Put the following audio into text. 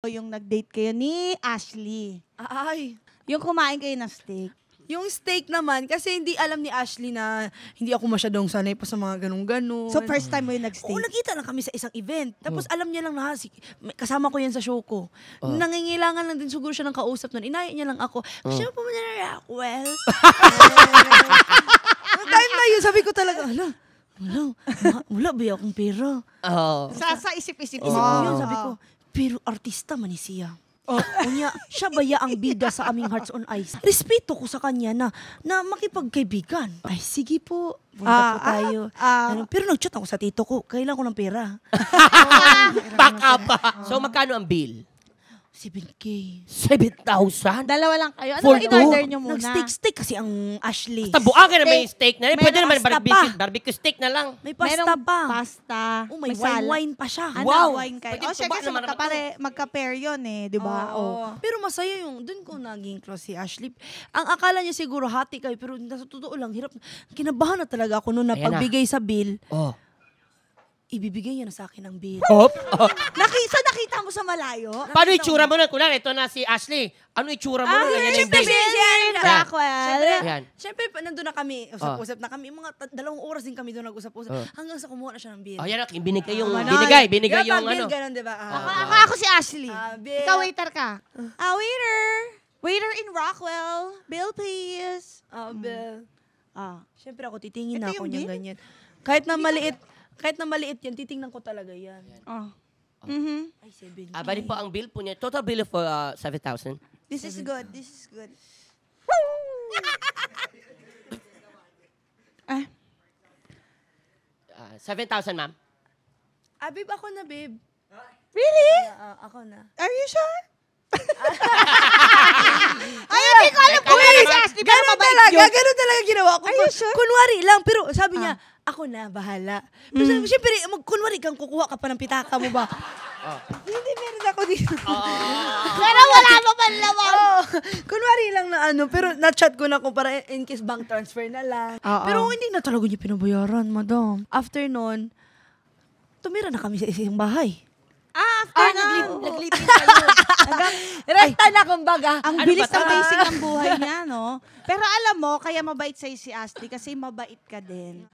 Yung nag-date kayo ni Ashley. Ay. Yung kumain kayo ng steak. Yung steak naman, kasi hindi alam ni Ashley na hindi ako masyadong sanay pa sa mga ganun-ganun. So, first time mo yung nag-steak? Oo, nakita lang kami sa isang event. Tapos alam niya lang na, kasama ko yan sa show ko. Nangingilangan lang din siguro siya ng kausap nun. Inaya niya lang ako. Kasi mo pumunta na Rockwell. Time na yun, sabi ko talaga, wala ba akong pera? Sa isip-isip mo. Isip ko yun, sabi ko, pero artista man ni siya. Unya, siya baya ang bida sa aming Hearts on Ice. Respeto ko sa kanya na makipagkaibigan. Ay, sige po. Punta po tayo. Pero nag-chat ako sa tito ko. Kailangan ko ng pera. Baka pa. So, magkano ang bill? 7K. 7,000? Dalawa lang kayo. Ano For ba in-order nyo muna? Nag-steak kasi ang Ashley. Basta buangin na may steak na. May Pwede naman pasta barbecue steak na lang. May pasta Merong pa. pasta. Oh, may salad. wine pa siya. Wow! Wine kayo. Pwede Siya tuba kasi naman magka-pair yun eh. Di ba? Pero masaya yung, dun ko naging close si Ashley. Ang akala niya siguro hati kayo, pero sa totoo lang, hirap. Kinabahan na talaga ako noon na Ayan pagbigay sa bill, ibibigay niya na sa akin ang bill. Nakita mo sa malayo? Paano itsura mo na? Kunwari, ito na si Ashley. Ano itsura mo na? Yan yung bill. Rockwell. Siyempre, nandun na kami, usap-usap na kami. Mga 2 oras din kami doon nag-usap-usap. Hanggang sa kumuha na siya ng bill. Oh, yan ang binigay yung, Manoy. binigay yung Bill, ano. ganun, diba? Ako si Ashley. Bill. Ikaw waiter ka. Waiter. Waiter in Rockwell. Bill, please. Bill. Siyempre ako, titingin Ito na ako yung niyan bill? ganyan. Kahit na maliit yan, titingnan ko talaga yan. Ay, 7K. Bali po ang bill po niya. Total bill of 7,000. This is good. This is good. 7,000, ma'am. Babe, ako na, babe. Really? Ako na. Are you sure? Ay, hindi ko alam kung ano si Ashley. Pero mabait yun. Ganun talaga ginawa ko. Are you sure? Kunwari lang, pero sabi niya, ako na, bahala. Pero siyempre, kunwari kang kukuha ka pa ng pitaka mo ba? Hindi, meron ako dito. Pero wala pa man laman. Kunwari lang na pero na-chat ko na ko para in case bank transfer na lang. Pero hindi na talaga niya pinabayaran, madam. After nun, tumira na kami sa isang bahay. After now. Naglipin kayo. Resta na kumbaga. Ang bilis ng pacing ng buhay niya, no? Pero alam mo, kaya mabait sa'yo si Ashley kasi mabait ka din.